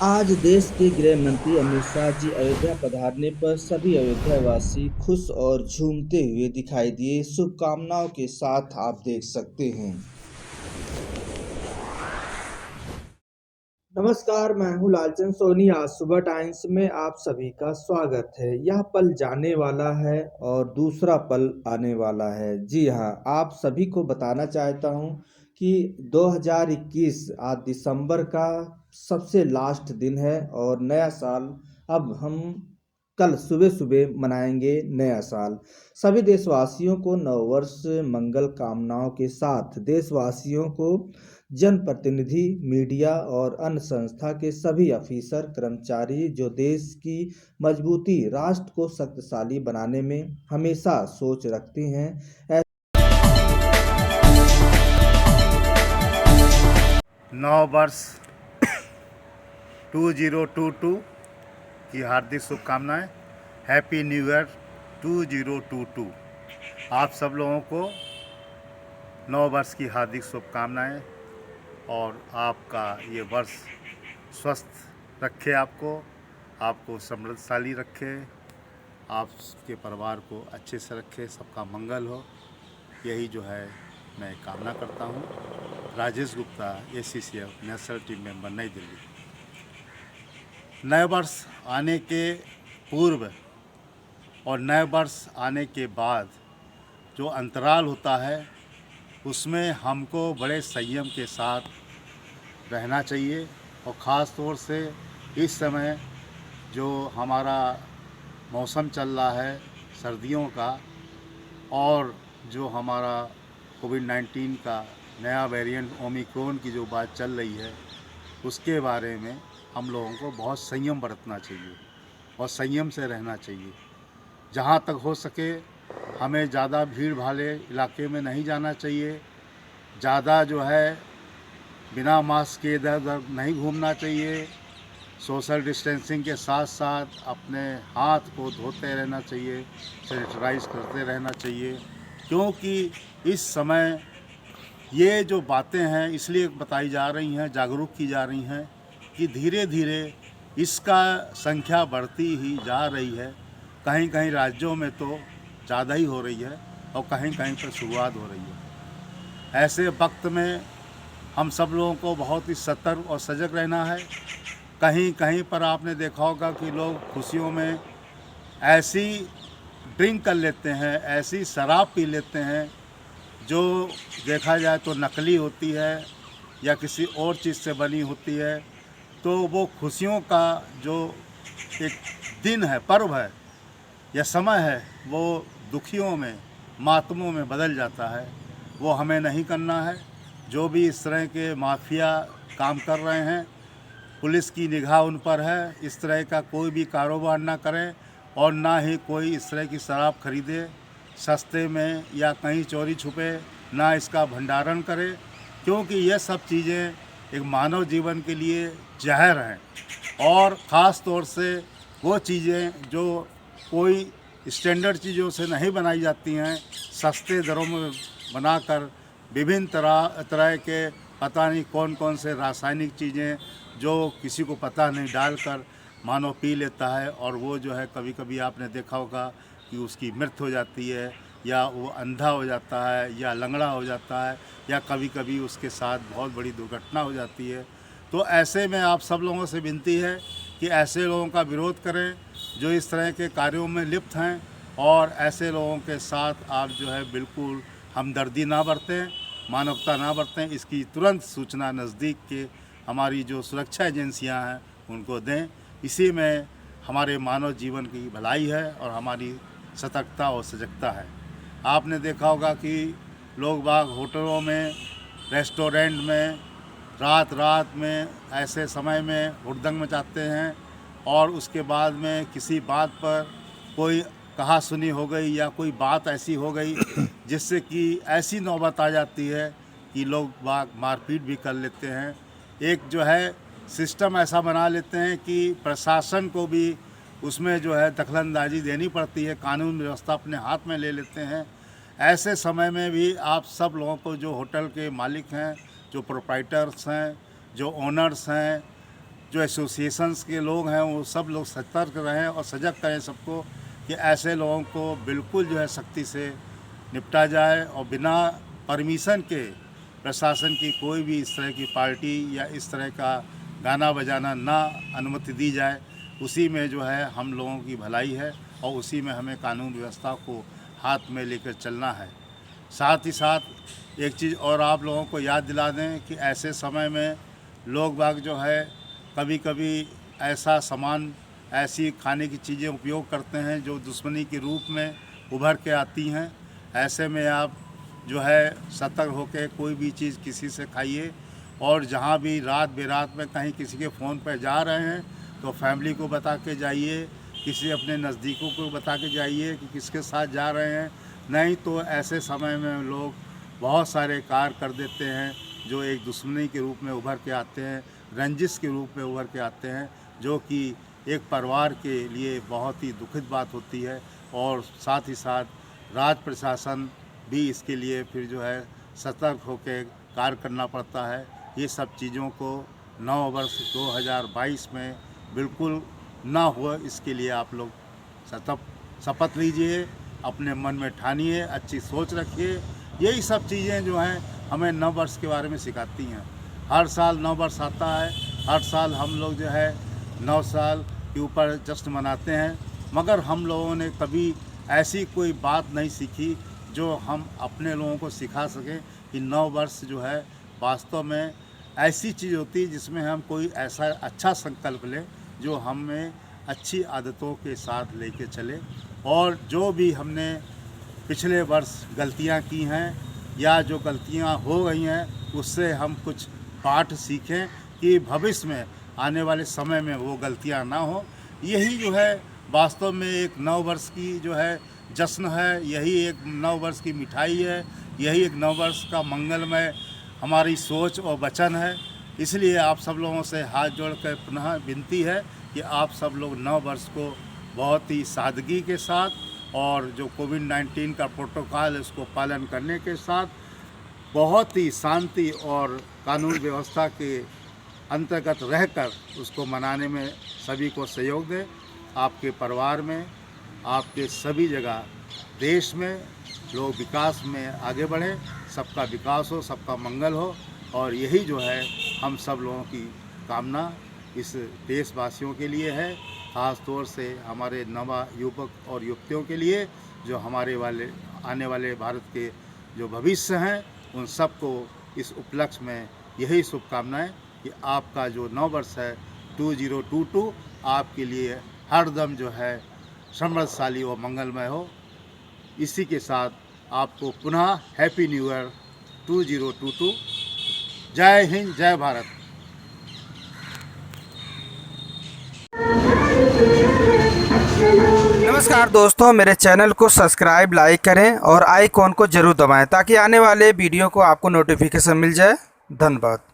आज देश के गृह मंत्री अमित शाह जी अयोध्या पधारने पर सभी अयोध्यावासी खुश और झूमते हुए दिखाई दिए। शुभकामनाओं के साथ आप देख सकते हैं। नमस्कार, मैं हूँ लालचंद सोनी। आज सुबह टाइम्स में आप सभी का स्वागत है। यह पल जाने वाला है और दूसरा पल आने वाला है। जी हाँ, आप सभी को बताना चाहता हूँ कि 2021 आज दिसंबर का सबसे लास्ट दिन है और नया साल अब हम कल सुबह सुबह मनाएंगे नया साल। सभी देशवासियों को नववर्ष मंगल कामनाओं के साथ देशवासियों को जनप्रतिनिधि, मीडिया और अन्य संस्था के सभी ऑफिसर, कर्मचारी जो देश की मजबूती, राष्ट्र को शक्तिशाली बनाने में हमेशा सोच रखते हैं। नव वर्ष 2022 की हार्दिक शुभकामनाएं। Happy new year 2022। आप सब लोगों को नव वर्ष की हार्दिक शुभकामनाएं और आपका ये वर्ष स्वस्थ रखे, आपको समृद्धशाली रखे, आपके परिवार को अच्छे से रखे, सबका मंगल हो, यही जो है मैं कामना करता हूँ। Rajesh Gupta, ACCF national team member, नई दिल्ली। नए वर्ष आने के पूर्व और नए वर्ष आने के बाद जो अंतराल होता है उसमें हमको बड़े संयम के साथ रहना चाहिए। और ख़ास तौर से इस समय जो हमारा मौसम चल रहा है सर्दियों का, और जो हमारा कोविड-19 का नया वेरिएंट ओमिक्रॉन की जो बात चल रही है, उसके बारे में हम लोगों को बहुत संयम बरतना चाहिए और संयम से रहना चाहिए। जहाँ तक हो सके हमें ज़्यादा भीड़ भाड़े इलाके में नहीं जाना चाहिए। ज़्यादा जो है बिना मास्क के इधर उधर नहीं घूमना चाहिए। सोशल डिस्टेंसिंग के साथ साथ अपने हाथ को धोते रहना चाहिए, सैनिटाइज करते रहना चाहिए। क्योंकि इस समय ये जो बातें हैं इसलिए बताई जा रही हैं, जागरूक की जा रही हैं कि धीरे धीरे इसका संख्या बढ़ती ही जा रही है। कहीं कहीं राज्यों में तो ज़्यादा ही हो रही है और कहीं कहीं पर शुरुआत हो रही है। ऐसे वक्त में हम सब लोगों को बहुत ही सतर्क और सजग रहना है। कहीं कहीं पर आपने देखा होगा कि लोग खुशियों में ऐसी ड्रिंक कर लेते हैं, ऐसी शराब पी लेते हैं जो देखा जाए तो नकली होती है या किसी और चीज़ से बनी होती है। तो वो खुशियों का जो एक दिन है, पर्व है या समय है, वो दुखियों में, मातमों में बदल जाता है। वो हमें नहीं करना है। जो भी इस तरह के माफिया काम कर रहे हैं, पुलिस की निगाह उन पर है। इस तरह का कोई भी कारोबार ना करें और ना ही कोई इस तरह की शराब खरीदे सस्ते में या कहीं चोरी छुपे, ना इसका भंडारण करे, क्योंकि यह सब चीज़ें एक मानव जीवन के लिए जहर हैं। और ख़ास तौर से वो चीज़ें जो कोई स्टैंडर्ड चीज़ों से नहीं बनाई जाती हैं, सस्ते दरों में बनाकर विभिन्न तरह तरह के पता नहीं कौन कौन से रासायनिक चीज़ें जो किसी को पता नहीं डालकर मानव पी लेता है। और वो जो है कभी कभी आपने देखा होगा कि उसकी मृत्यु हो जाती है, या वो अंधा हो जाता है, या लंगड़ा हो जाता है, या कभी कभी उसके साथ बहुत बड़ी दुर्घटना हो जाती है। तो ऐसे में आप सब लोगों से विनती है कि ऐसे लोगों का विरोध करें जो इस तरह के कार्यों में लिप्त हैं, और ऐसे लोगों के साथ आप जो है बिल्कुल हमदर्दी ना बरतें, मानवता ना बरतें। इसकी तुरंत सूचना नज़दीक के हमारी जो सुरक्षा एजेंसियां हैं उनको दें। इसी में हमारे मानव जीवन की भलाई है और हमारी सतर्कता और सजगता है। आपने देखा होगा कि लोग बाग होटलों में, रेस्टोरेंट में रात रात में ऐसे समय में हुड़दंग मचाते हैं, और उसके बाद में किसी बात पर कोई कहा सुनी हो गई या कोई बात ऐसी हो गई जिससे कि ऐसी नौबत आ जाती है कि लोग बाग मारपीट भी कर लेते हैं। एक जो है सिस्टम ऐसा बना लेते हैं कि प्रशासन को भी उसमें जो है दखलंदाजी देनी पड़ती है, कानून व्यवस्था अपने हाथ में ले लेते हैं। ऐसे समय में भी आप सब लोगों को, जो होटल के मालिक हैं, जो प्रोप्राइटर्स हैं, जो ओनर्स हैं, जो एसोसिएशंस के लोग हैं वो सब लोग सतर्क रहें और सजग करें सबको कि ऐसे लोगों को बिल्कुल जो है सख्ती से निपटा जाए और बिना परमिशन के प्रशासन की कोई भी इस तरह की पार्टी या इस तरह का गाना बजाना ना अनुमति दी जाए। उसी में जो है हम लोगों की भलाई है और उसी में हमें कानून व्यवस्था को हाथ में लेकर चलना है। साथ ही साथ एक चीज़ और आप लोगों को याद दिला दें कि ऐसे समय में लोग बाग जो है कभी कभी ऐसा सामान, ऐसी खाने की चीज़ें उपयोग करते हैं जो दुश्मनी के रूप में उभर के आती हैं। ऐसे में आप जो है सतर्क होकर कोई भी चीज़ किसी से खाइए और जहाँ भी रात बेरात में कहीं किसी के फ़ोन पर जा रहे हैं तो फैमिली को बता के जाइए, किसी अपने नज़दीकों को बता के जाइए कि किसके साथ जा रहे हैं। नहीं तो ऐसे समय में लोग बहुत सारे कार्य कर देते हैं जो एक दुश्मनी के रूप में उभर के आते हैं, रंजिश के रूप में उभर के आते हैं, जो कि एक परिवार के लिए बहुत ही दुखद बात होती है। और साथ ही साथ राज्य प्रशासन भी इसके लिए फिर जो है सतर्क होकर कार्य करना पड़ता है। ये सब चीज़ों को 9 वर्ष 2022 में बिल्कुल ना हो, इसके लिए आप लोग शपथ लीजिए, अपने मन में ठानिए, अच्छी सोच रखिए। यही सब चीज़ें जो हैं हमें नव वर्ष के बारे में सिखाती हैं। हर साल नव वर्ष आता है, हर साल हम लोग जो है 9 साल के ऊपर जश्न मनाते हैं, मगर हम लोगों ने कभी ऐसी कोई बात नहीं सीखी जो हम अपने लोगों को सिखा सकें कि नव वर्ष जो है वास्तव में ऐसी चीज़ होती है जिसमें हम कोई ऐसा अच्छा संकल्प लें जो हमें अच्छी आदतों के साथ लेके चले। और जो भी हमने पिछले वर्ष गलतियां की हैं या जो गलतियां हो गई हैं उससे हम कुछ पाठ सीखें कि भविष्य में आने वाले समय में वो गलतियां ना हो। यही जो है वास्तव में एक नव वर्ष की जो है जश्न है, यही एक नव वर्ष की मिठाई है, यही एक नव वर्ष का मंगलमय हमारी सोच और वचन है। इसलिए आप सब लोगों से हाथ जोड़कर पुनः विनती है कि आप सब लोग नव वर्ष को बहुत ही सादगी के साथ और जो कोविड-19 का प्रोटोकॉल है उसको पालन करने के साथ बहुत ही शांति और कानून व्यवस्था के अंतर्गत रहकर उसको मनाने में सभी को सहयोग दें। आपके परिवार में, आपके सभी जगह देश में लोग विकास में आगे बढ़ें, सबका विकास हो, सबका मंगल हो। और यही जो है हम सब लोगों की कामना इस देशवासियों के लिए है, ख़ास तौर से हमारे नवा युवक और युवतियों के लिए जो हमारे आने वाले भारत के जो भविष्य हैं उन सबको इस उपलक्ष्य में यही शुभकामनाएं कि आपका जो नव वर्ष है 2022 आपके लिए हरदम जो है समृद्धशाली और मंगलमय हो। इसी के साथ आपको पुनः हैप्पी न्यू ईयर 2022। जय हिंद, जय भारत। नमस्कार दोस्तों, मेरे चैनल को सब्सक्राइब, लाइक करें और आइकॉन को जरूर दबाएं ताकि आने वाले वीडियो को आपको नोटिफिकेशन मिल जाए। धन्यवाद।